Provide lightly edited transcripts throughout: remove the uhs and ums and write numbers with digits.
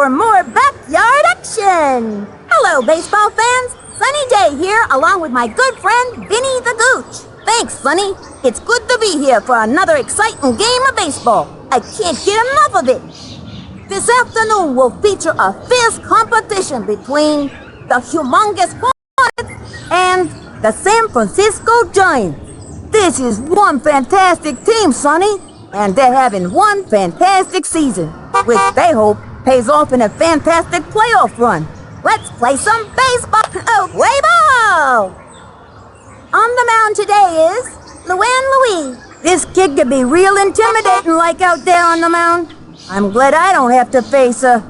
for more backyard action. Hello, baseball fans. Sunny Day here, along with my good friend, Vinny the Gooch. Thanks, Sunny. It's good to be here for another exciting game of baseball. I can't get enough of it. This afternoon will feature a fierce competition between the humongous Hornets and the San Francisco Giants. This is one fantastic team, Sonny, and they're having one fantastic season, which they hope pays off in a fantastic playoff run. Let's play some baseball. Oh, play ball! On the mound today is Luann Louise. This kid could be real intimidating like out there on the mound. I'm glad I don't have to face her.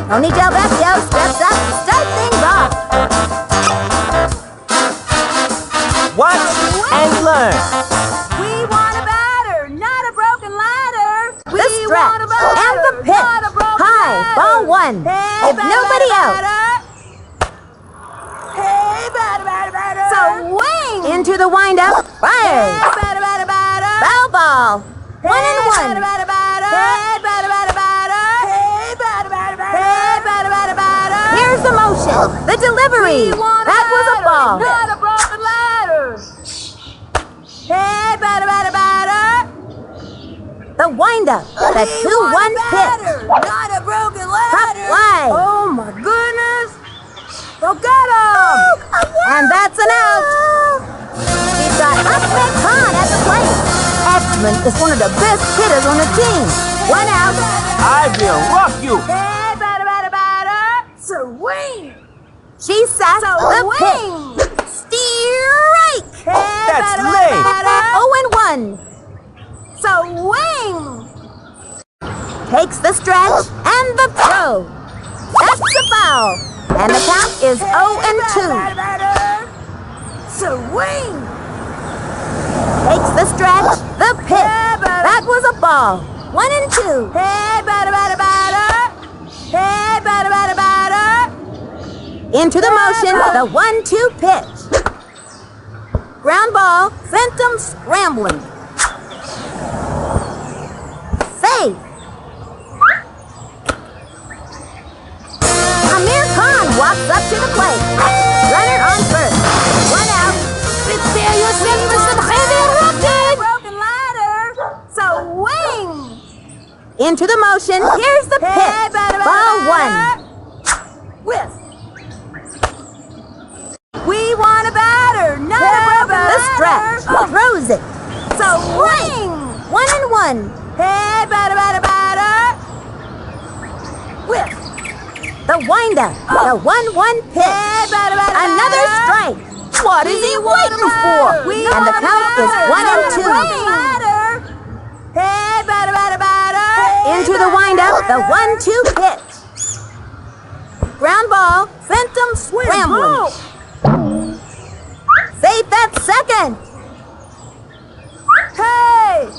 Tony Delvecchio steps up to start things off. Watch and learn. We want a batter, not a broken ladder. The stretch and the pitch. High, ball one. If nobody out. Hey, batter. So wing into the windup. Fires. Foul ball. 1-1. Here's the motion. The delivery. That was a ball. Not a broken ladder. Hey, batter. The windup. The 2-1 pitch. Not a broken ladder. Top fly. Oh my goodness. Go get him. And that's an out. We've got Achmed at the plate. Achmed is one of the best hitters on the team. 1 out. I will rock you. Hey, batter. Swing. She sacks the pitch. Strike. That's late. 0-1. So wing. Takes the stretch and the throw. That's the foul. And the count is 0-2. Swing. Takes the stretch, the pitch. That was a ball. 1-2. Hey, batter. Hey, batter. Into the motion, the 1-2 pitch. Ground ball, sent him scrambling. Safe. Amir Khan walks up to the plate. Runner on first. 1 out. Prepare yourself for some heavy lifting. Broken ladder. So wing. Into the motion, here's the pitch. Ball 1. Whiff. We want a batter, not a broken The stretch, throws it. So wing. 1-1. Hey, batter. Whiff. The windup, the 1-1 pitch. Another strike. What is he waiting for? And the count is 1-2. Hey, batter. Into the windup, the 1-2 pitch. Ground ball, sent him scrambling. Safe at second. Hey!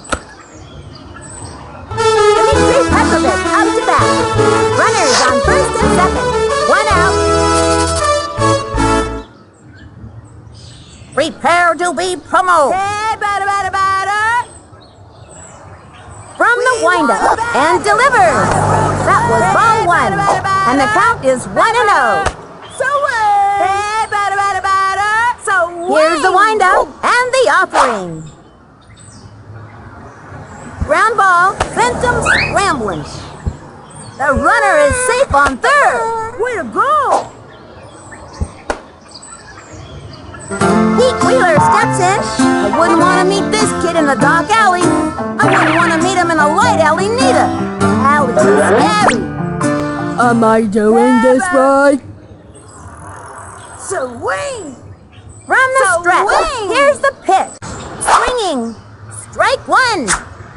Dimitri Petrovic up to bat. Runners on first and second. 1 out. Prepare to be pummeled. Hey, batter. From the windup and delivers. That was ball 1. And the count is 1-0. So wing. Hey, batter. So wing. Here's the windup and the offering. Ground ball, sent him scrambling. The runner is safe on third. Way to go. Pete Wheeler steps in. I wouldn't want to meet this kid in a dark alley. I wouldn't want to meet him in a light alley neither. Alley's scary. Am I doing this right? So wing. From the So stretch, wing. here's the pitch. Swinging. Strike 1.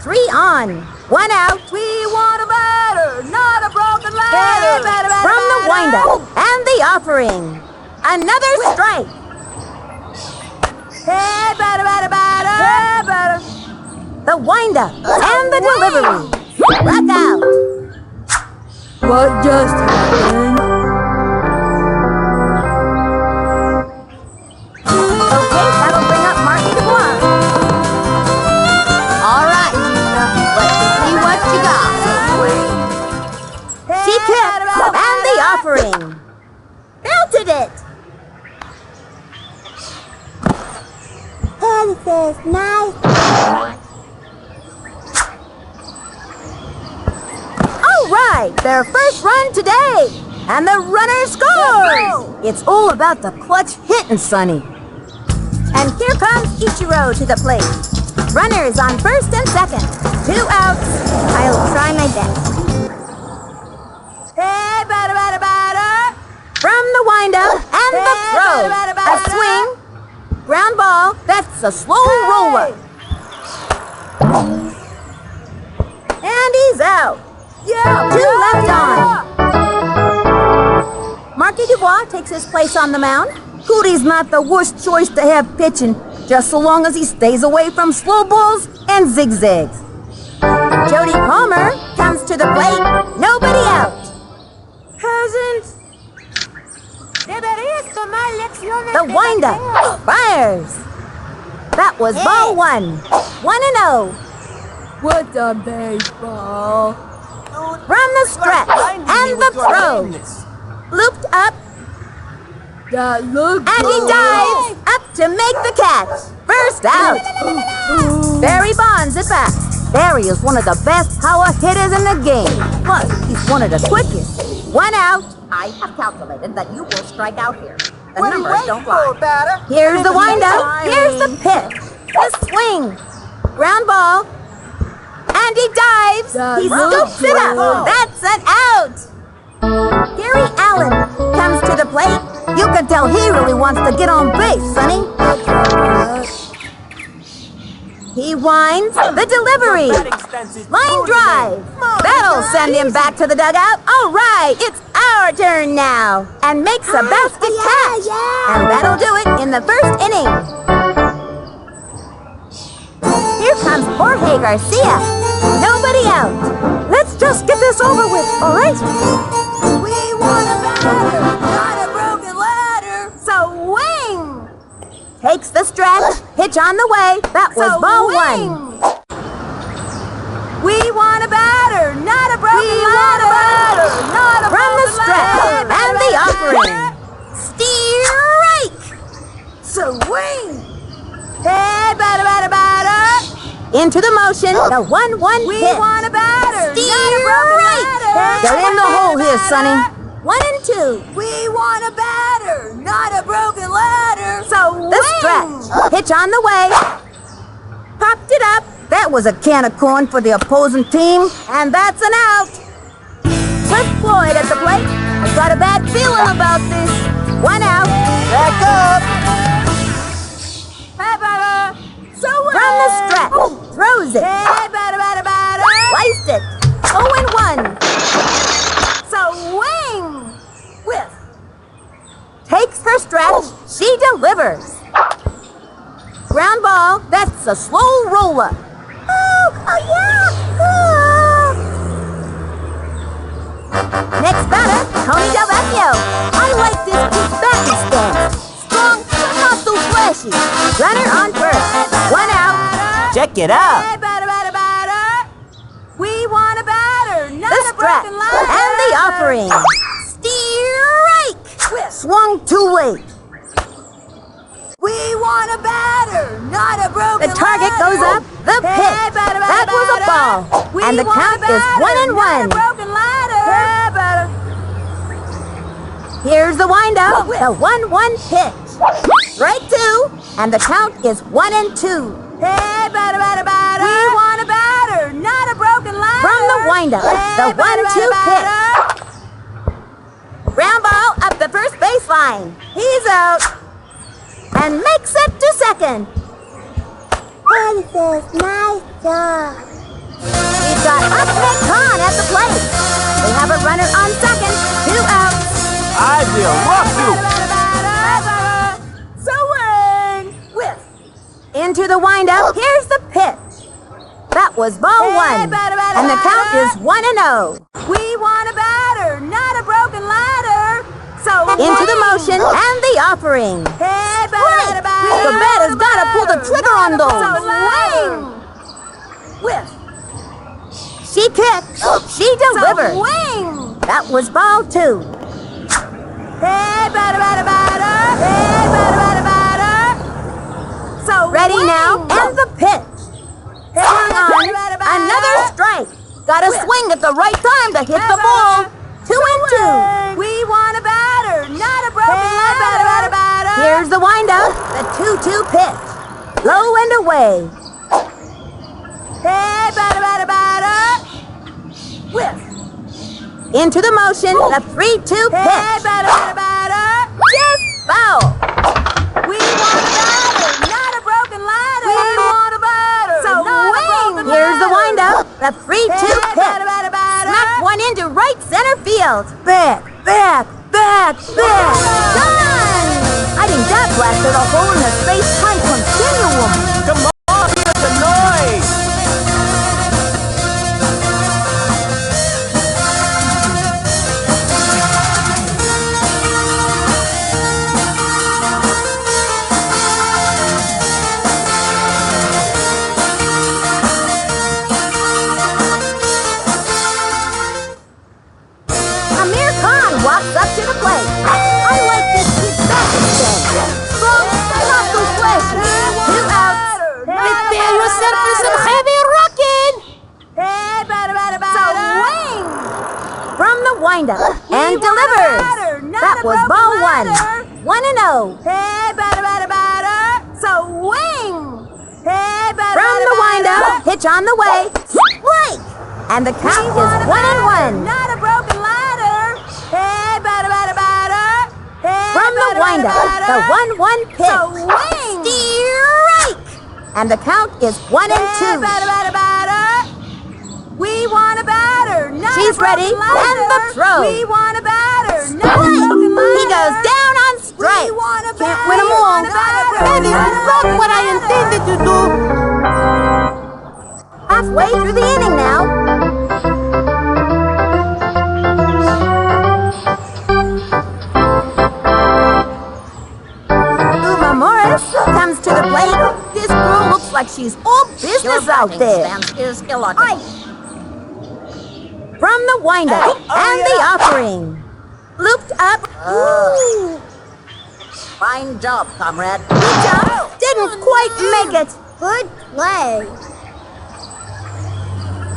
3 on. 1 out. We want a batter, not a broken ladder. From the windup and the offering. Another strike. Hey, batter. Hey, batter. The windup and the delivery. Struck out. What just happened? Okay, that'll bring up Marky to block. All right, let's see what you got. Hey, TK All right, their first run today. And the runner scores! It's all about the clutch hitting, Sonny. And here comes Ichiro to the plate. Runner is on first and second. 2 outs. I'll try my best. Hey, batter, batter, batter. From the windup and the throw. A swing. Ground ball. That's a slow roller. And he's out. Yeah, 2 left on. Marky Dubois takes his place on the mound. Cootie's not the worst choice to have pitching, just so long as he stays away from slow balls and zigzags. Jody Palmer comes to the plate. Nobody out. Cousins. The windup fires. That was ball 1. 1-0. What a baseball. From the stretch and the throw. Looped up. That looks And he dives up to make the catch. First out. Barry Bonds at bat. Barry is one of the best power hitters in the game. Plus, he's one of the quickest. 1 out. I have calculated that you will strike out here. The numbers don't lie. Here's the windup. Here's the pitch. The swing. Ground ball. And he dives. He scoops it up. That's an out. Gary Allen comes to the plate. You can tell he really wants to get on base, Sonny. He winds the delivery. Line drive. That'll send him back to the dugout. All right, it's our turn now. And makes a basket catch. And that'll do it in the first inning. Here comes Jorge Garcia. Nobody out. Let's just get this over with, all right? We want a batter, not a broken ladder. So wing. Takes the stretch. Pitch on the way. That was ball 1. We want a batter, not a broken ladder. From the stretch and the offering. Strike. Swing. Hey, batter, batter, batter. Into the motion. The 1-1 pitch. We want a batter, not a broken ladder. They're in the hole here, Sonny. 1 and 2. We want a batter, not a broken ladder. So the stretch. Pitch on the way. Popped it up. That was a can of corn for the opposing team, and that's an out. Cliff Floyd at the plate. I've got a bad feeling about this. 1 out. Back up. Hey, batter. So from the stretch. Throws it. Hey, batter, batter, batter. Sliced it. 0-1. So wing. Whiff. Takes her stretch. She delivers. Ground ball. That's a slow roller. Oh yeah. Oh. Next batter, Tony Del Vecchio. I like this kid's batting stance. Strong, but not so flashy. Runner on first. 1 out. Check it out. Hey, batter, batter, batter. We want a batter, not a broken ladder. And the offering. Strike. Swung too late. We want a batter, not a broken ladder. The target goes up. The pitch. That was a ball. And the count is 1-1. Here's the windup. The 1-1 pitch. Strike 2. And the count is 1-2. Hey, batter, batter, batter. We want a batter, not a broken ladder. From the windup, the 1-2 pitch. Ground ball up the first baseline. He's out. And makes it to second. Princess, nice job. We've got Achmed at the plate. They have a runner on second. 2 outs. I will rock you. Swing. Whiff. Into the windup. Here's the pitch. That was ball 1. And the count is 1-0. We want a batter, not a broken ladder. So into the motion and the offering. Hey, batter, batter. The batter's got to pull the trigger on those. Swing. Whiff. She kicks. She delivers. Swing. That was ball 2. Hey, batter, batter, batter. Hey, batter, batter, batter. So ready now, and the pitch. Swung on. Another strike. Gotta swing at the right time to hit the ball. 2 and 2. We want a batter, not a broken ladder. Here's the windup. The 2-2 pitch. Low and away. Hey, batter. Whiff. Into the motion. The 3-2 Hey, pitch. batter. Just foul. We want a batter, not a broken ladder. We want a batter, So not a broken ladder. here's the windup. The 3-2 Hey, pitch. batter. Smack one into right center field. Back. Done! I think that blasted a hole in the space-time continuum. Come on, hear the noise! Amir Khan walks up to the plate. I like this kid backing thing. Strong, not so flashy. 2 outs. Prepare yourself for some heavy rocking. Hey, batter. So wing from the windup and delivers. That was ball 1. 1-0. Hey, batter. So wing. Hey, batter. From the windup, pitch on the way. Strike. And the count is 1-1. Not a broken ladder. Hey, batter. Hey, From the windup, the 1-1 pitch. So wing. Strike. And the count is 1 and 2. Hey, batter. We want a batter, not She's a broken ready, ladder. and the throw. We want a batter, not a Strike. broken ladder. He goes down on strike. We want a Can't batter, win them all. want a batter, That is not a not broken what I ladder. intended to do. Halfway through the inning now. Uma Morris comes to the plate. This girl looks like she's all business out there. Is illogical. From the windup and the offering. Looped up. Ooh. Fine job, comrade. Good job. Didn't quite make it. Good play.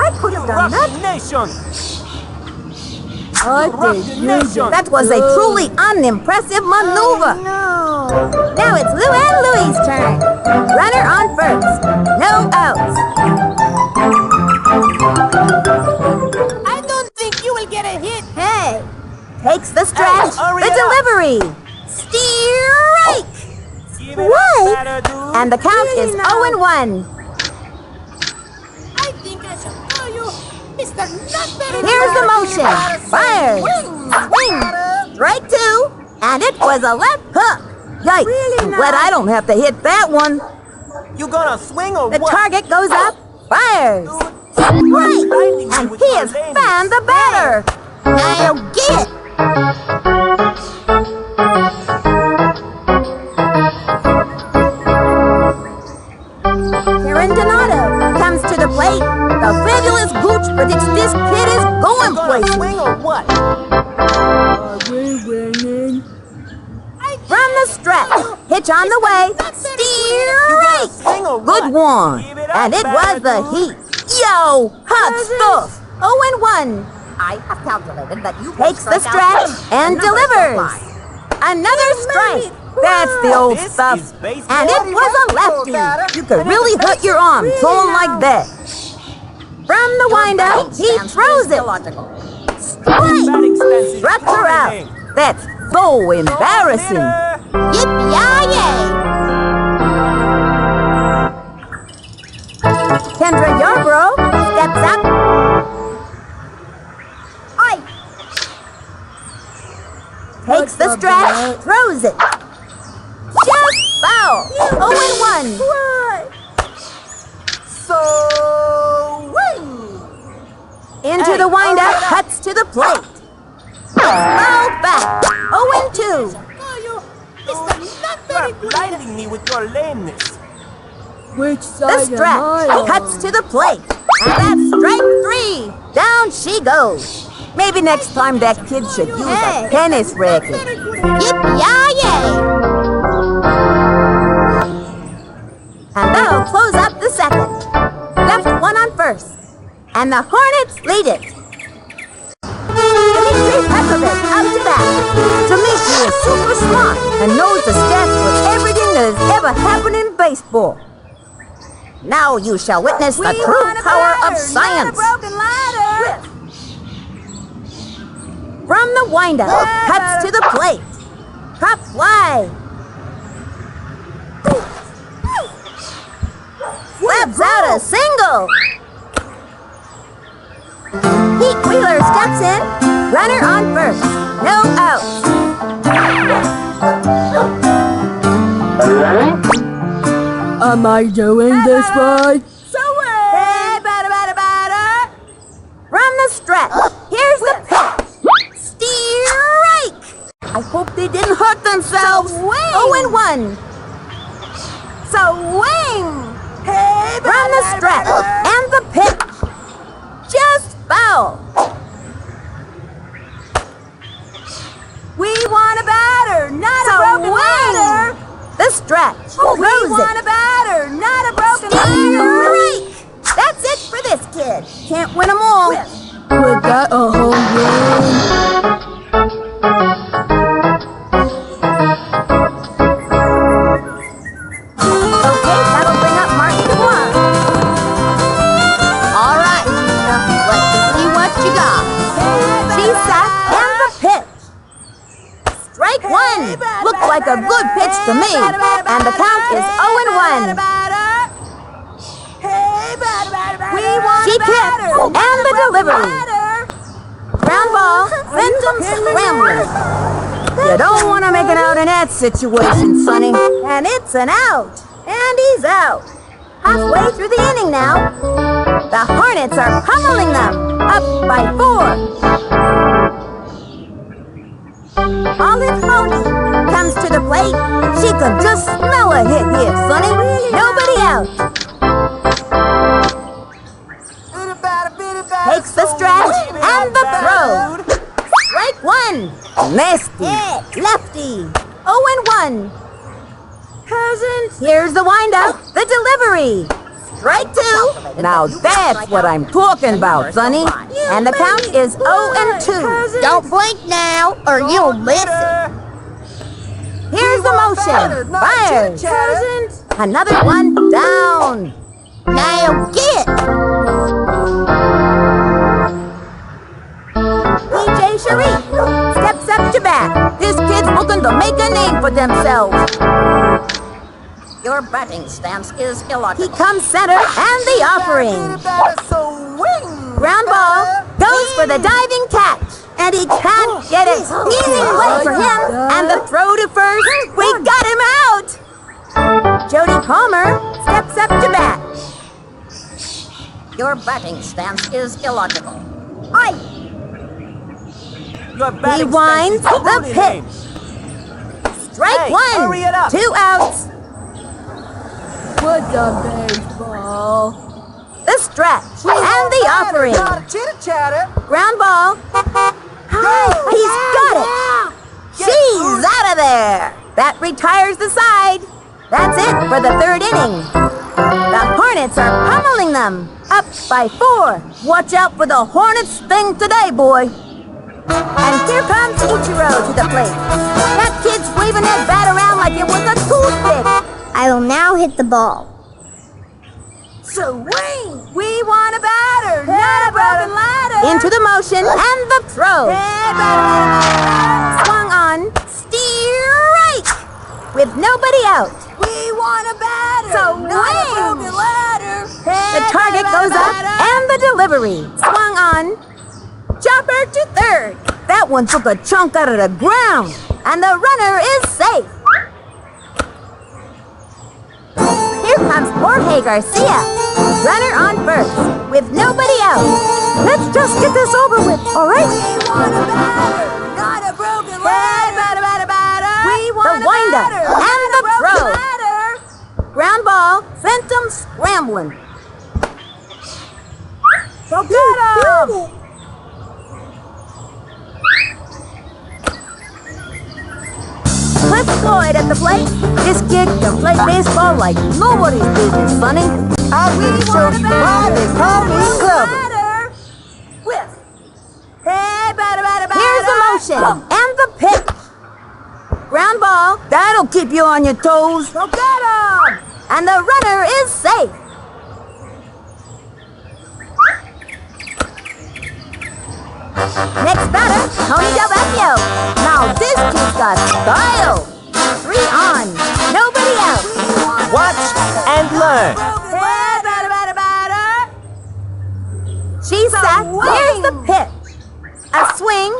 I could have done that. Rock Nation! I Rock think the you nation! That was a truly unimpressive maneuver. No. Now it's Lou and Louie's turn. Runner on first. No outs. I don't think you will get a hit. Hey. Takes the stretch. Hey, hurry The up. delivery. Strike. Give it What? up, batter, dude. And the count Really is now? 0-1. I think I should tell you, Mr. Not Very Here's the motion. Fires. Swing. Strike 2. And it was a left hook. Yikes. Really I'm now? glad I don't have to hit that one. You gonna swing or The what? target goes up. Fires. Strike. And he has found the batter. Now get. Karen Donato comes to the plate. The fabulous Gooch predicts this kid is going Gonna places. swing or what? Are we winning? From the stretch, pitch on the way. Strike. Swing or Good what? one. Give it up, And it was the batter, heat. Yo, hot stuff. 0-1. I have calculated that you Takes the stretch and delivers. Another strike. That's the old This stuff. is baseball. And it was a lefty. You could really hurt your arm throwing like that. From the windup, he throws it. Strike. Batting stance is Struck her out. dominating. That's so embarrassing. Hitter. Yippee-yay! Kendra Yarbrough steps up. Takes the stretch, throws it. Just foul. 0-1. So wing. Into the windup, cuts to the plate. Foul back. 0-2. You're blinding me with your lameness. Which The side am I stretch on? cuts to the plate. And that's strike 3. Down she goes. Maybe next time that kid should use a tennis racket. Yippee-yay! And that'll close up the second. Left one on first. And the Hornets lead it. Dimitri Petrovic out to bat. Dimitri is super smart and knows the stats for everything that has ever happened in baseball. Now you shall witness the true power of science. From the windup, cuts to the plate. Pop fly. Slaps out a single. Pete Wheeler steps in. Runner on first. No outs. Am I doing this right? Hey, batter. From the stretch, here's the pitch. Strike! I hope they didn't hurt themselves. 0-1. Swing! Hey, from the stretch, and the pitch. Just foul. We want a batter, not a broken ladder. The stretch. We want a batter, not a broken ladder. That's it for this kid. Can't win them all. Was that a home run? Okay, that'll bring up Marky to one. All right, let's see what you got. She's sack and the pitch. Strike one. Looked like a good pitch to me. And the count is 0-1. She tipped and the delivery. Ground ball, Phantom scrambling. You don't want to make it out in that situation, Sonny. And it's an out. And he's out. Halfway through the inning now. The Hornets are pummeling them. Up by 4. Olive Pony comes to the plate. She could just smell a hit here, Sonny. Nobody out. Takes the stretch and the throw. Strike one. Nasty. Lefty. 0-1. Here's the windup. The delivery. Strike two. Now that's what I'm talking about, Sonny. And the count is 0-2. Don't blink now, or you'll miss it. Here's the motion. Fires. Another one down. Now get. PJ Sharif steps up to bat. This kid's looking to make a name for themselves. Your batting stance is illogical. He comes center and the offering. Ground ball goes for the diving catch. And he can't get it. Easy play for him. And the throw to first. We got him out. Jody Palmer steps up to bat. Your batting stance is illogical. He winds the pitch. Strike one. 2 outs. What's a baseball? The stretch and the offering. Ground ball. He's got it. She's out of there. That retires the side. That's it for the 3rd inning. The Hornets are pummeling them. Up by 4. Watch out for the Hornets thing today, boy. And here comes Ichiro to the plate. That kid's waving that bat around like it was a toothpick. I will now hit the ball. Swing! We want a batter, not a broken ladder. Into the motion and the throw. Swung on. Strike! With nobody out. We want a batter, not a broken ladder. The target goes up and the delivery. Swung on. Chopper to 3rd. That one took a chunk out of the ground. And the runner is safe. Here comes Jorge Garcia. Runner on first. With nobody out. Let's just get this over with, all right? We want a batter, not a broken ladder. We want the windup and the throw. Ground ball, Phantom scrambling. Go get him! Cliff Floyd at the plate. This kid can play baseball like nobody's business, Sonny. I'm gonna show you why they call me clever. Whiff. Hey, batter, batter, batter. Here's the motion and the pitch. Ground ball. That'll keep you on your toes. Go get him. And the runner is safe. Next batter, Tony Del Vecchio. Now this kid's got style. 3 on. Nobody out. Watch and learn. Hey, batter, batter, batter. She's set. Here's the pitch. A swing.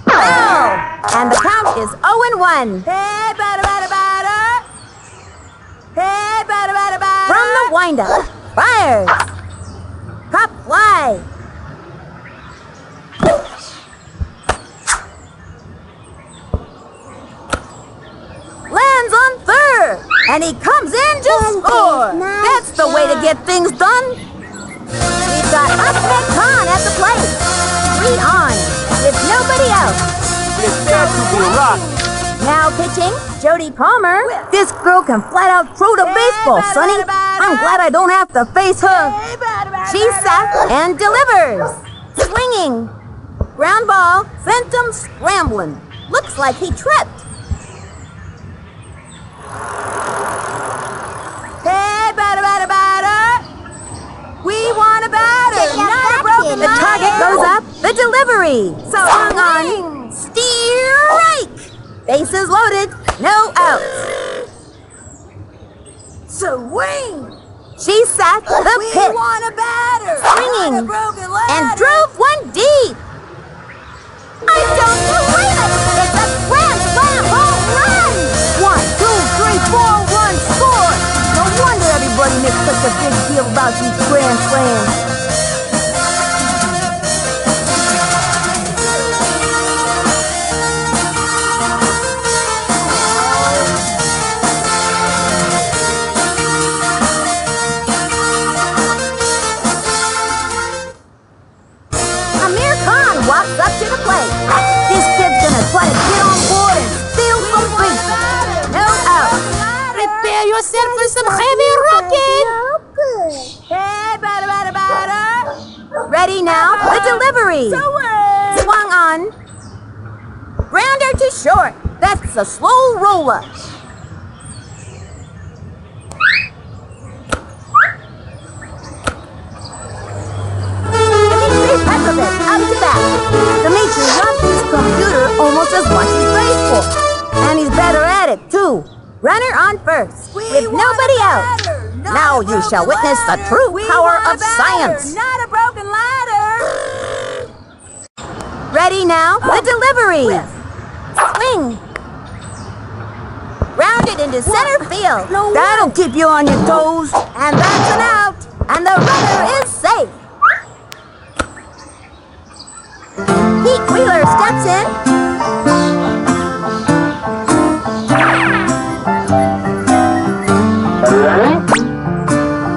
Foul. And the count is 0-1. Hey, batter, batter, batter. Hey, batter, batter, batter. From the windup. Fires. Pop fly. Lands on third, and he comes in to score. That's the way to get things done. We've got Achmed at the plate. 3 on, with nobody out. Prepare to be rocked. Now pitching, Jody Palmer. This girl can flat out throw the baseball, Sonny. I'm glad I don't have to face her. She's set and delivers. Swinging. Ground ball sent him scrambling. Looks like he tripped. Hey, batter, batter, batter. We want a batter, not a broken The target goes up, the delivery. So hung on. Strike. Bases loaded, no outs. Swing. She sat the pitch. We want a batter. Swinging. And drove one deep. I don't believe it. It's a grand slam home run. 1, 2, 3, 4, 1, score. No wonder everybody makes such a big deal about these grand slams. Walks up to the plate. This kid's gonna try to get on board and steal some bases. No out. Prepare yourself for some heavy rocking. Hey, batter, batter, batter. Ready now? The delivery. Swung on. Grounder to short. That's a slow roller. Up to bat. Dimitri loves his computer almost as much as baseball. And he's better at it, too. Runner on first, with nobody out. Now you shall witness the true power of science. Not a broken ladder. Ready now, the delivery. Swing. Rounded into center field. That'll keep you on your toes. And that's an out. And the runner is safe. Pete Wheeler steps in.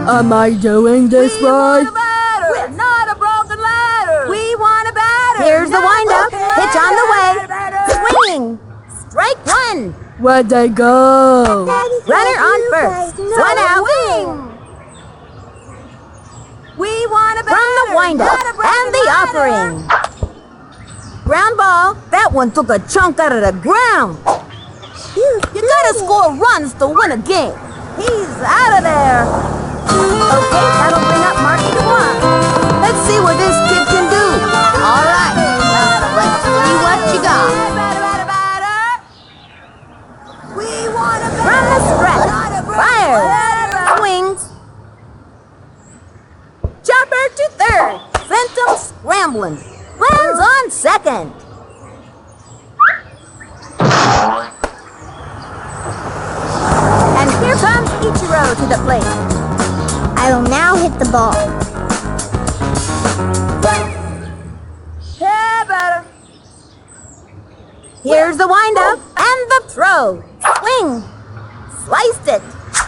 Am I doing this right? Not a broken ladder. We want a batter. Here's the windup. Pitch on the way. Swinging. Strike 1. Where'd they go? Runner on first. 1 out. We want a batter. From the windup and the offering. Ground ball. That one took a chunk out of the ground. You gotta score runs to win a game. He's out of there. Okay, that'll bring up Marky to 1. Let's see what this kid can do. All right, let's see what you got. We want a from the stretch. Fires. Swings. Chopper to third. Sent him scrambling. Lands on second. And here comes Ichiro to the plate. I will now hit the ball. Hey, batter. Here's the windup and the throw. Swing. Sliced it.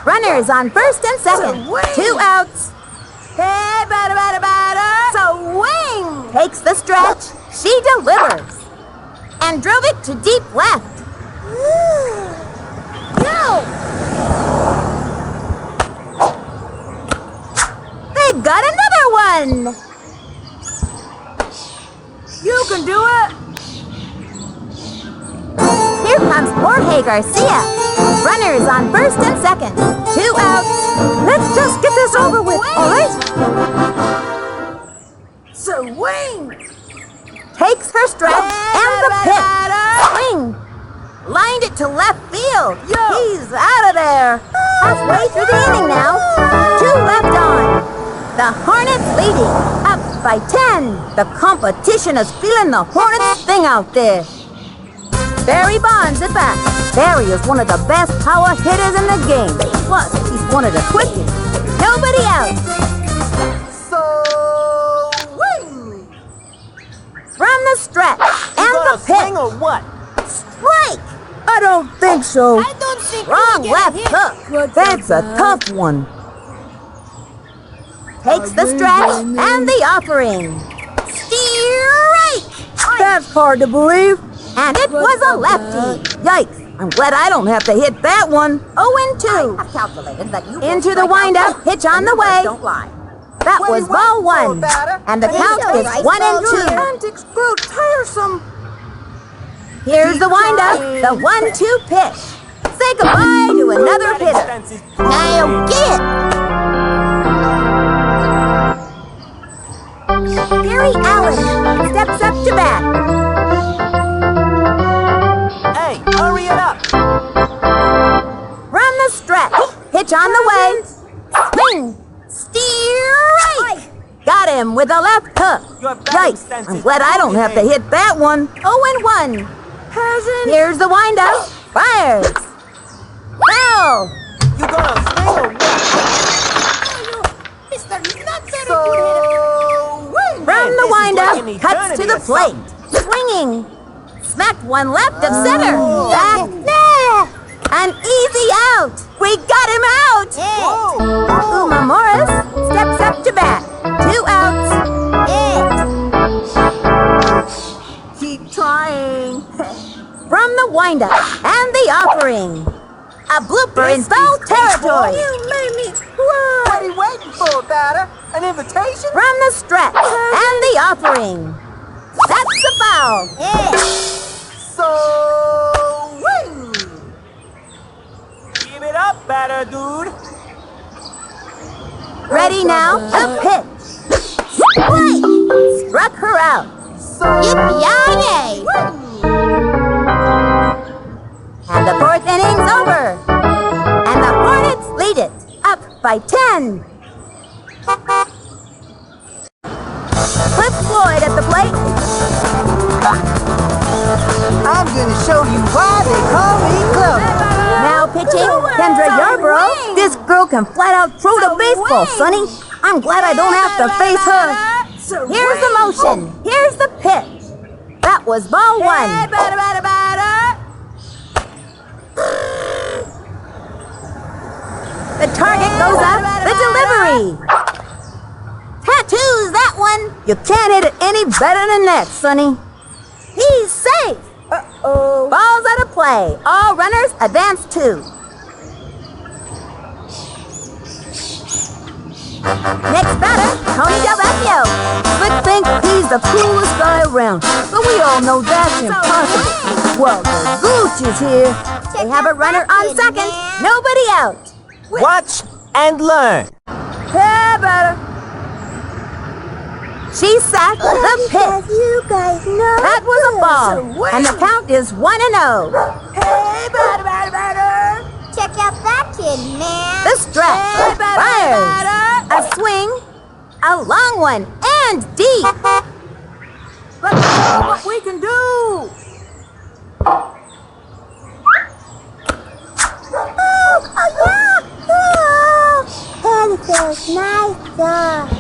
Runners on first and second. 2 outs. Hey, batter, batter, batter. Swing. Takes the stretch. She delivers. And drove it to deep left. No. They've got another one. You can do it. Here comes Jorge Garcia. Runners on first and second. 2 outs. Let's just get this over with, all right? Swing. Takes her strike and the pitch. Swing. Lined it to left field. He's out of there. Halfway through the inning now. 2 left on. The Hornets leading. Up by 10. The competition is feeling the Hornets thing out there. Barry Bonds at bat. Barry is one of the best power hitters in the game. Plus, he's one of the quickest. Nobody out. Swing! From the stretch. You And gonna the pitch. swing or what? Strike! I don't think so. I don't think Wrong we left get hook. What's That's a that? tough one. Takes the stretch and the offering. Strike! That's hard to believe. And it was a lefty. Yikes. I'm glad I don't have to hit that one. 0-2. I've calculated that you Into the windup. Pitch on the way. don't lie. That What are was you ball waiting for, 1. batter? And the count is 1-2. Antics grow tiresome. Here's the windup. The 1-2 pitch. Say goodbye to another hitter. Now get it. Barry Allen steps up to bat. Hey, hurry it up! From the stretch. Pitch on the way. Swing. Strike. Got him with a left hook. Your batting Yikes. stance I'm is glad I don't have to hit that one. 0-1. Here's the windup. Fires. Foul. You gonna swing or what? Mr. Not very good Swing! From the windup, like an cuts to eternity the or plate. something. Swinging. Smacked one left of center. Back there. An easy out. We got him out. Whoa! Uma Morris steps up to bat. 2 outs. Keep trying. From the windup and the offering. A blooper in foul territory. You made me What are you waiting for, batter? An invitation? From the stretch and the offering. That's a foul. Swing! Give it up, batter dude. Ready now, the pitch. Strike! Struck her out. Yippee-yay! And the 4th inning's over. And the Hornets lead it, up by 10. Cliff Floyd at the plate. I'm gonna show you why they call me Clover. Now pitching, Kendra Yarbrough. This girl can flat out throw the baseball, Sonny. I'm glad I don't have to face her. Here's the motion. Here's the pitch. That was ball 1. The target goes up. The delivery. Tattoos that one. You can't hit it any better than that, Sonny. He's safe. Uh-oh. Ball's out of play. All runners advance 2. Next batter, Tony Delvecchio. Slick thinks he's the coolest guy around, but we all know that's impossible. Well, the Gooch is here. They have a runner on second. Nobody out. Watch and learn. Hey, batter. She sacked the pitch. You guys know. That was a ball, and the count is 1-0. Hey, batter. Check out that kid, man. The stretch. Fires. A swing. A long one. And deep. Let's see what we can do. And feels nice.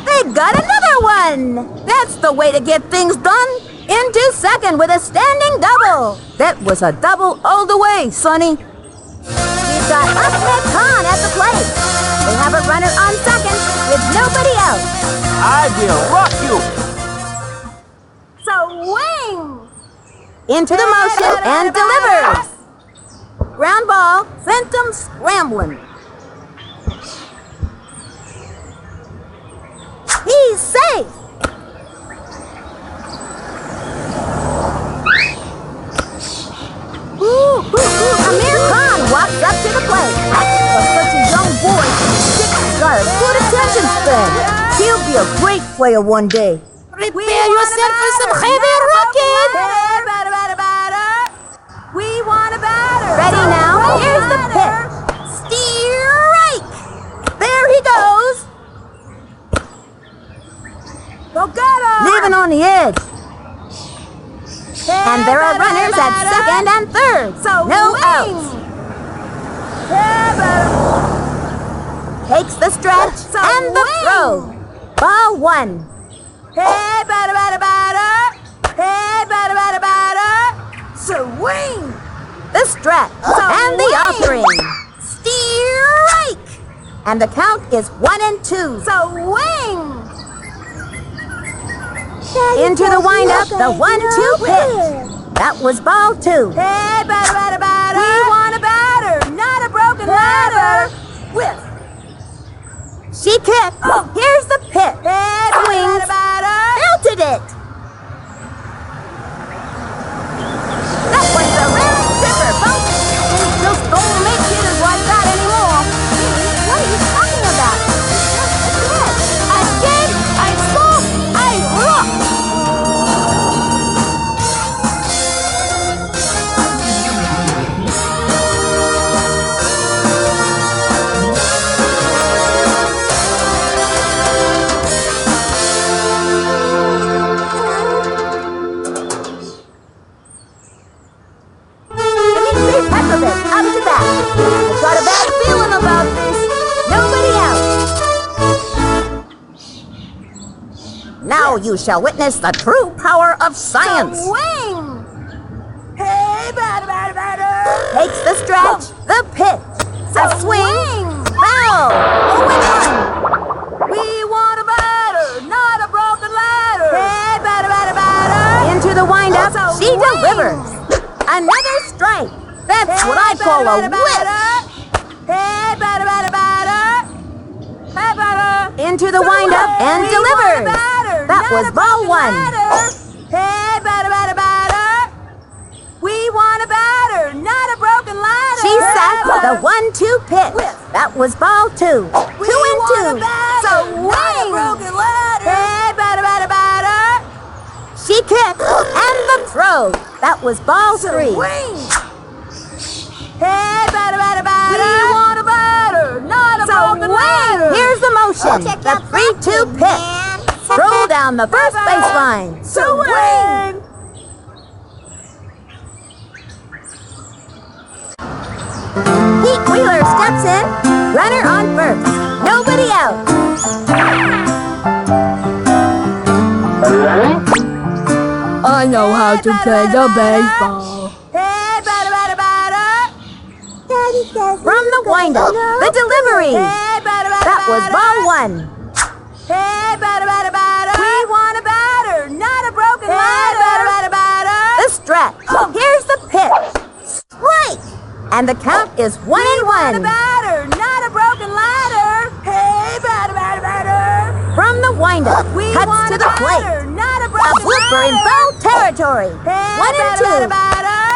They got another one. That's the way to get things done. Into second with a standing double. That was a double all the way, Sonny. We've got Achmed Khan at the plate. They have a runner on second with nobody out. I will rock you. Swing. Into the motion and delivers. Ground ball sent him scrambling. great player one day. Prepare yourself for some heavy rocking. Hey, batter, batter, batter. We want a batter. Ready now? Here's the pitch. Strike. There he goes. Go get him. Leaving on the edge. And there are runners at second and third. So no wing. outs. Takes the stretch and the throw. Ball one. Hey, batter, batter, batter. Hey, batter, batter, batter. Swing. The stretch and the offering. Strike. And the count is 1 and 2. Swing. Into the windup, the 1-2 pitch. That was ball 2. Hey, batter, batter, batter. We want a batter, not a broken ladder. Whiff. She kicked. Here's the pitch. Hey, Swings. batter, batter. Belted it. That one's a rare tripper, folks. Those don't make hitters like that anymore. What are you talking about? I did, I saw, I rocked. I've got a bad feeling about this. Nobody out. Now you shall witness the true power of science. Swing. Hey, batter, batter, batter. Takes the stretch, the pitch, a swing, foul. 0-1. We want a batter, not a broken ladder. Hey, batter, batter, batter. Into the windup, So she swing. delivers. Another strike. That's what I call a whip. Hey, batter, batter, batter. Hey, batter. Into the windup and We delivers. want a batter, That not was a ball broken 1. ladder. Hey, batter, batter, batter. We want a batter, not a broken ladder. She set the Hey, 1-2 pitch. That was ball 2. 2 we want a and 2. batter, So not a wing. broken ladder. Hey, batter, batter, batter. She kicked and the throw. That was ball 3. Swing. Hey, batter, batter, batter. We want a batter, not a broken ladder. Here's the motion. The 3-2 pitch. Throw down the first baseline. Swing. Pete Wheeler steps in. Runner on first. Nobody out. I know how to play the baseball. Hey, batter, batter, batter. From the windup, the delivery. Hey, batter, batter, That was batter. ball 1. Hey, batter, batter, batter. We want a batter, not a broken ladder. Batter, batter, batter. The stretch. Here's the pitch. Strike. And the count is 1 We and want a 1. batter, not a broken ladder. Hey, batter, batter, batter. From the windup, We cuts want to a the plate. batter, not a A broken blooper in ladder. foul territory. Hey, 1 and batter, 2. batter, batter.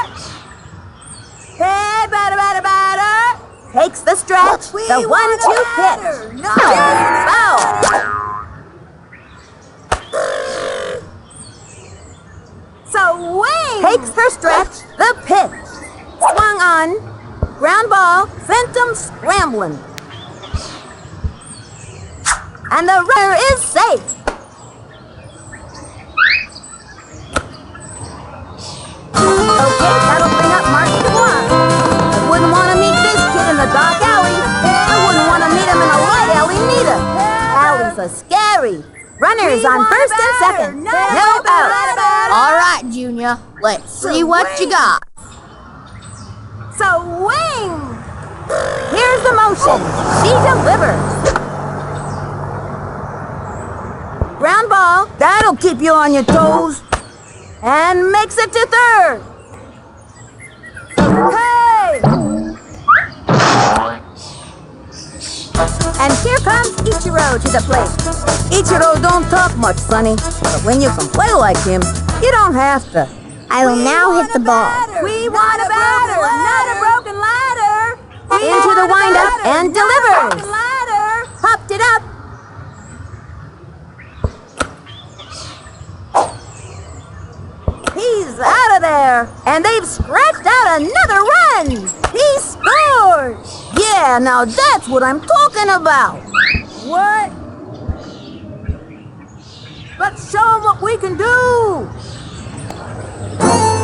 Hey, batter, batter, batter. Takes the stretch. We The want a 1-2 batter, pitch. not a broken Foul. Swing. Takes her stretch. The pitch. Swung on. Ground ball. Sent him scrambling. And the runner is safe. Okay, that'll bring up Marky the block. I wouldn't want to meet this kid in the dark alley. I wouldn't want to meet him in a light alley neither. Alleys are scary. Runners on first and second. No out. All right, Junior. Let's see what you got. Swing. Here's the motion. She delivers. Ground ball. That'll keep you on your toes. And makes it to third. Hey. And here comes Ichiro to the plate. Ichiro don't talk much, Sonny. But when you can play like him, you don't have to. I will now hit the ball. We want a batter, not a broken ladder. Into the windup and delivers. Ladder. Popped it up. of there! And they've scratched out another run! He scored! Yeah, now that's what I'm talking about! What? Let's show them what we can do!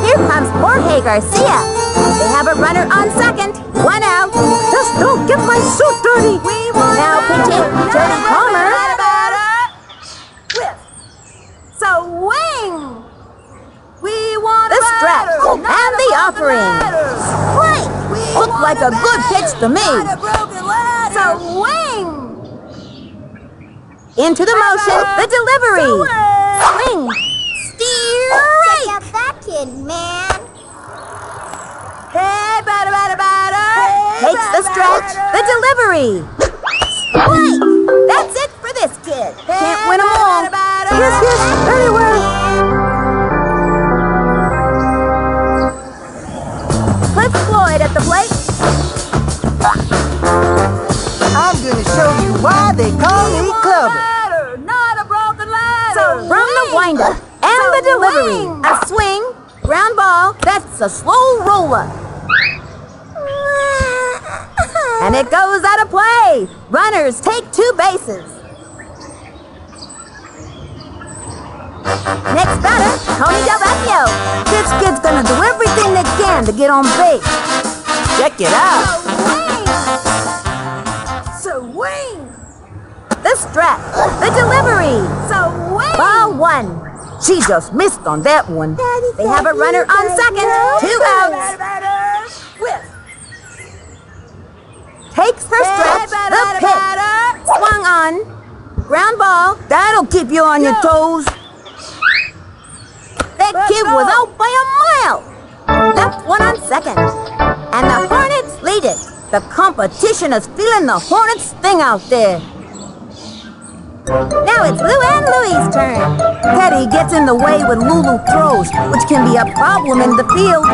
Here comes Jorge Garcia. They have a runner on second. 1 out. Just don't get my suit dirty. We want Now pitching, Jody Palmer. Whiff. Swing! We want The stretch and the offering. Strike! Looked like a good pitch to me. Swing! Into the motion, the delivery. Swing. Steer right. Check out that kid, man. Hey, batter. Takes the stretch, the delivery. Strike. That's it for this kid. Can't win them all. Yes, anyway. Cliff Floyd at the plate. I'm gonna show you why they call me Clubber. Not a broken ladder. So from the windup and the delivery, a swing, ground ball, that's a slow roller. And it goes out of play. Runners take 2 bases. Next batter, Tony Del Vecchio. This kid's gonna do everything they can to get on base. Check it out. Swing! The stretch, the delivery. Swing! Ball 1. She just missed on that one. They have a runner on second. 2 outs. Whiff! Takes her stretch, the pitch. Swung on. Ground ball. That'll keep you on your toes. That kid was out by a mile. Left one on second. And the Hornets lead it. The competition is feeling the Hornets thing out there. Now it's Lou and Louie's turn. Teddy gets in the way when Lulu throws, which can be a problem in the field.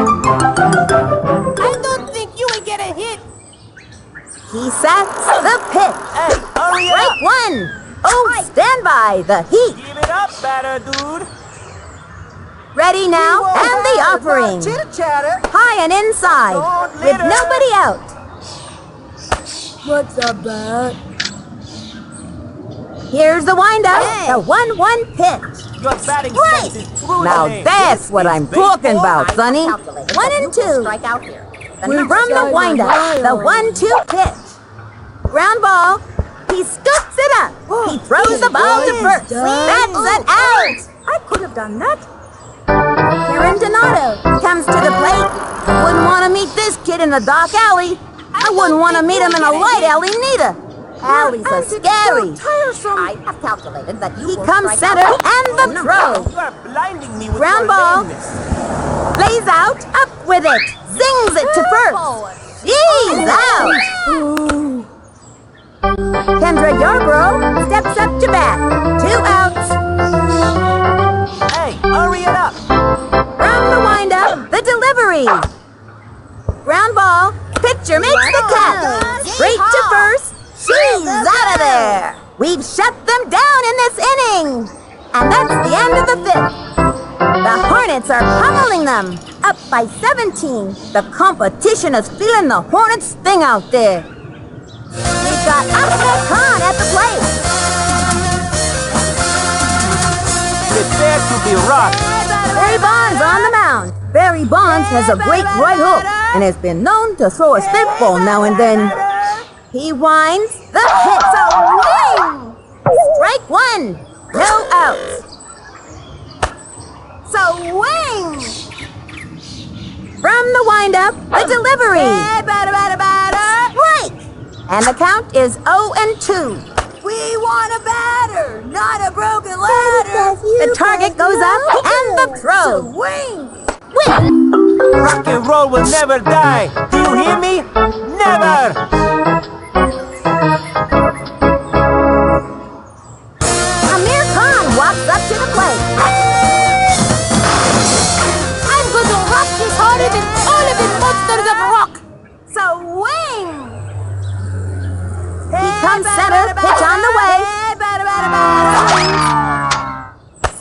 I don't think you would get a hit. He sets the pitch. Hey, hurry up. Strike 1. Oh, stand by. The heat. Give it up, batter dude. Ready now, and the offering. Chitter-chatter. High and inside, Don't with litter. nobody out. What's up, bat? Here's the windup, the 1-1 pitch. Your batting Right. sense is truly Now amazing. that's what I'm talking about, Sonny. 1 and 2. Strike out here. From the windup, the 1-2 pitch. Ground ball. He scoops it up. He throws the ball to first. That's an out. I could have done that. Karen Donato comes to the plate. Wouldn't want to meet this kid in a dark alley. I wouldn't want to meet him in a light alley neither. Alleys are scary. I have calculated that you He will comes strike center out. and the throw. You are blinding me with Ground your ball. lameness. Lays out, up with it. Zings it to first. He's out. Kendra Yarbrough steps up to bat. 2 outs. Hey, hurry it up. From the windup, the delivery. Ground ball. Pitcher makes the catch. Straight to first. She's out of there. We've shut them down in this inning. And that's the end of the 5th. The Hornets are pummeling them. Up by 17. The competition is feeling the Hornets thing out there. We've got Achmed Khan at the plate. Prepare to be rocked. Barry Bonds on the mound. Barry Bonds has a great right hook and has been known to throw a spitball now and then. He winds the pitch. Swing! Strike 1. No outs. Swing! From the windup, the delivery. Strike! And the count is 0-2. We want a batter, not a broken ladder. The target goes up and the throw. Swing! Win! Rock and roll will never die. Do you hear me? Never! Amir Khan walks up to the plate. I'm going to rock this harder than all of his monsters of rock. Swing! He comes center, pitch on the way.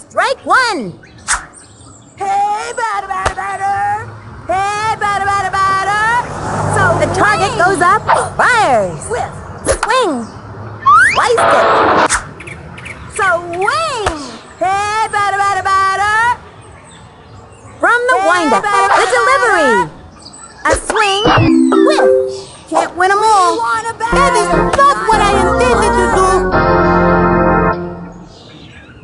Strike 1. Hey, batter, batter, batter. goes up, fires. Swing. Sliced it. Swing! Hey, batter, batter, batter! From the windup, the delivery. A swing. Whiff. Can't win them all. That is not what I intended to do!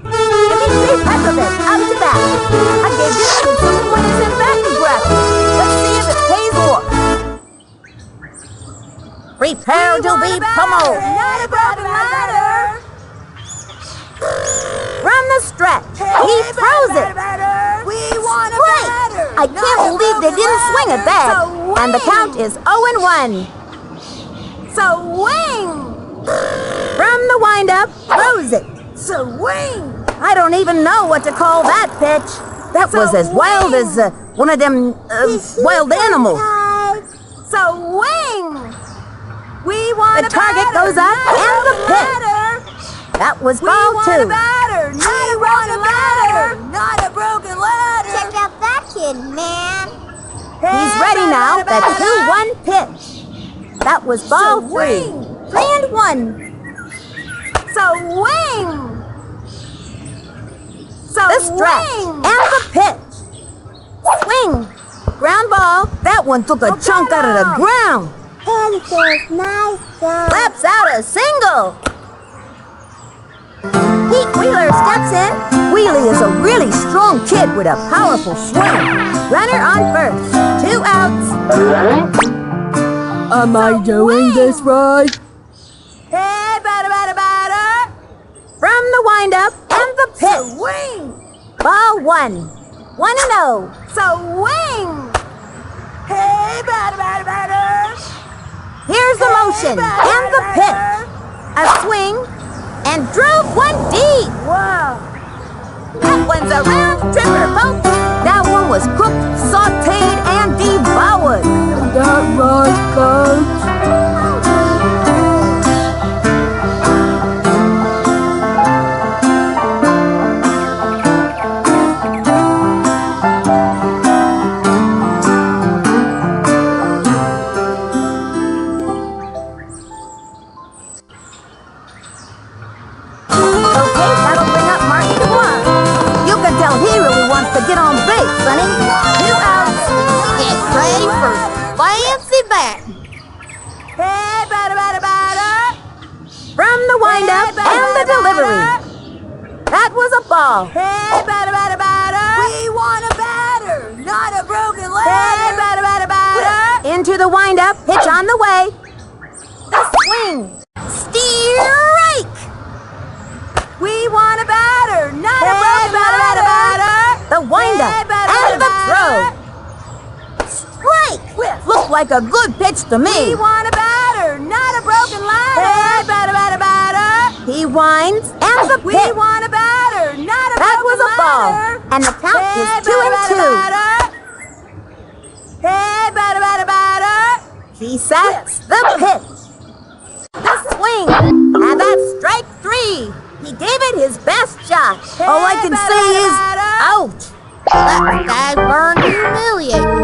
Give me 3 packs of it, out to back. I gave this kid something when it's in vacuum graphic. Let's see if it pays off. Prepare to be pummeled. Not a broken ladder! From the stretch, he throws it. We want a Great! batter! I can't believe they didn't swing it back. And the count is 0-1. Swing! From the windup, throws it. Swing! I don't even know what to call that pitch. That was as wild as one of them wild animals. Swing! We want The target goes up and the pitch. That was ball 2. Batter! Not a broken ladder! Not a broken ladder! Check out that kid, man. He's ready now. The 2-1 pitch. That was ball 3. 3-1. Swing! The stretch and the pitch. Swing. Ground ball. That one took a chunk out of the ground. And says nice job. Slaps out a single. Pete Wheeler steps in. Wheelie is a really strong kid with a powerful swing. Runner on first. 2 outs. Am I doing this right? Hey, batter, batter, batter! From the windup and the pitch. Swing! Ball 1. 1-0. Swing! Hey, batter, batter, batter! Here's the motion and the pitch. A swing and drove one deep. Wow! That one's a round tripper, folks. That one was cooked, sauteed, and devoured. Is that right, Coach? Okay, that'll bring up Marky to 1. You can tell he really wants to get on base, Sonny. 2 outs. Get ready for fancy bat. Hey, batter, batter, batter! From the windup and the delivery. That was a ball. Hey, batter, batter, batter! We want a batter, not a broken ladder! Hey, batter, batter, batter! Into the windup, pitch on the way. The swing. Strike. We want a batter, not a Hey, broken batter, batter, ladder! The windup Hey, batter, and the batter, throw. Strike. Looked like a good pitch to We me. want a batter, not a broken ladder! Hey, batter, batter, batter! He winds and the We pitch. want a batter, not a That broken was a ball. ladder! And the count Hey, is batter, 2-2. batter, batter! Hey, batter, batter, batter! He sets the pitch. The swing. And that's strike 3. He gave it his best shot. All I can batter, say is, batter. ouch. That guy's burned humiliating.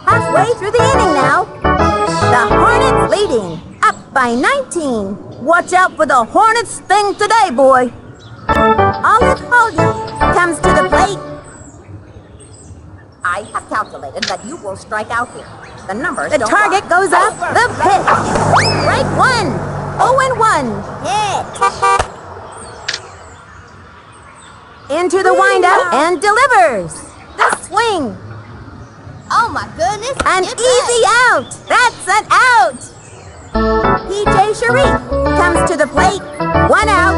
Halfway through the inning now. The Hornets leading, up by 19. Watch out for the Hornets thing today, boy. Olive Holding comes to the plate. I have calculated that you will strike out here. The numbers The don't target lie. goes up, the pitch. Strike 1. 0-1. Hit. Into the windup and delivers. The swing. Oh my goodness. An get easy back. out. That's an out. PJ Sharif comes to the plate. 1 out.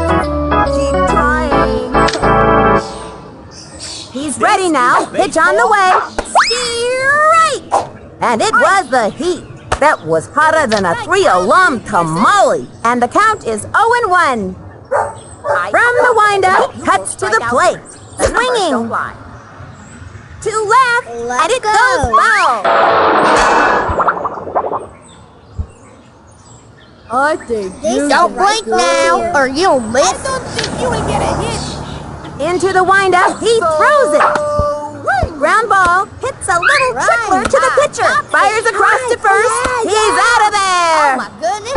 Keep trying. He's ready now. Pitch on the way. Strike. And it was the heat. That was hotter than a 3-alarm tamale. And the count is 0-1. From the windup, cuts to the plate. The numbers don't Swinging. lie. To left, Let's and it go. goes foul. I think you Don't can blink go now, here. or you'll miss. You ain't get a hit. Into the windup, he throws it. Swing. Ground ball hits a little trickler to the pitcher. Fires across to first. He's out of there. Oh my goodness.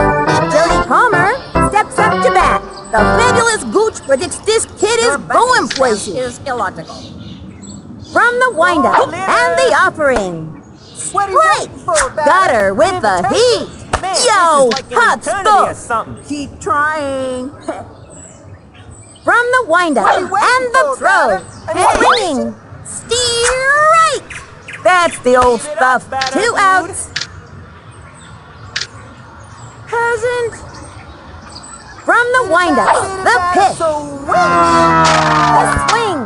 Jody Palmer steps up to bat. The fabulous Gooch predicts this kid is going places. Is illogical. From the windup and the offering. What are you waiting for, batter? Gutter with the heat. Man, Yo, this is like hot an eternity or stuff. something. Keep trying. From the windup What are you waiting and the for, throw. batter? Swinging. Strike. That's the old Give it up, stuff. batter, 2 dude. outs. Hasn't. From the windup, the pitch, the swing,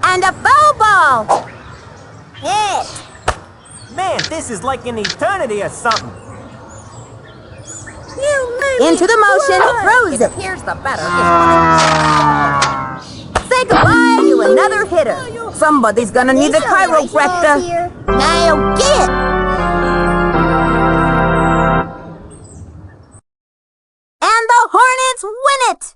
and a foul ball. Hit. Man, this is like an eternity or something. Into the motion, throws it. Here's the batter. Say goodbye to another hitter. Somebody's gonna need a chiropractor. Now get. And the Hornets win it!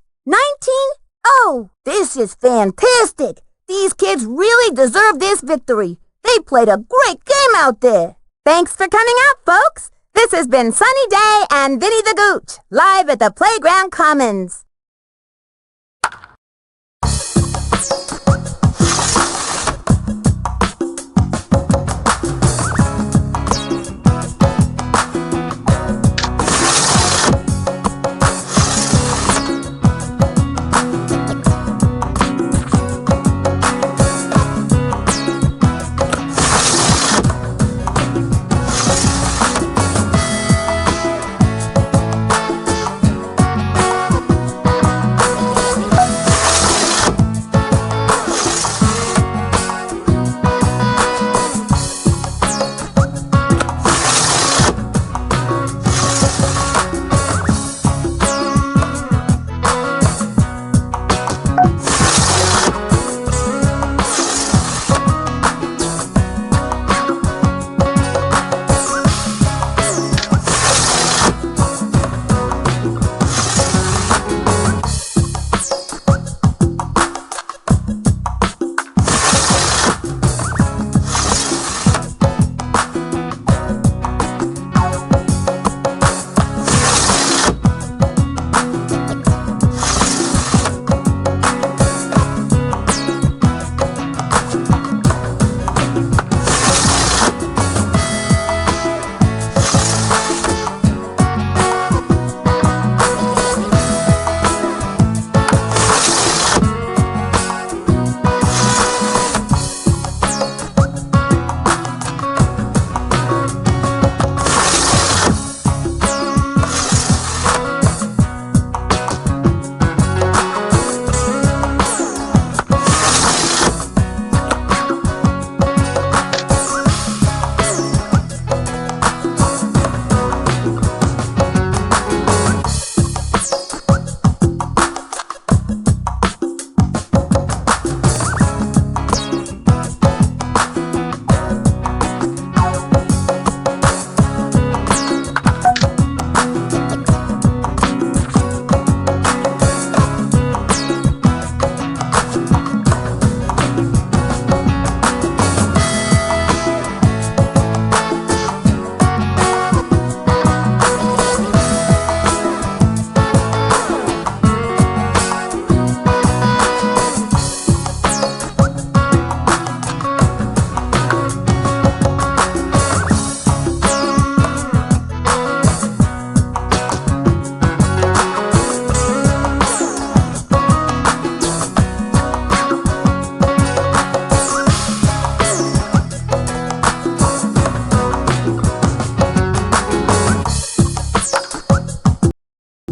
19-0. This is fantastic. These kids really deserve this victory. They played a great game out there. Thanks for coming out, folks. This has been Sunny Day and Vinny the Gooch, live at the Playground Commons.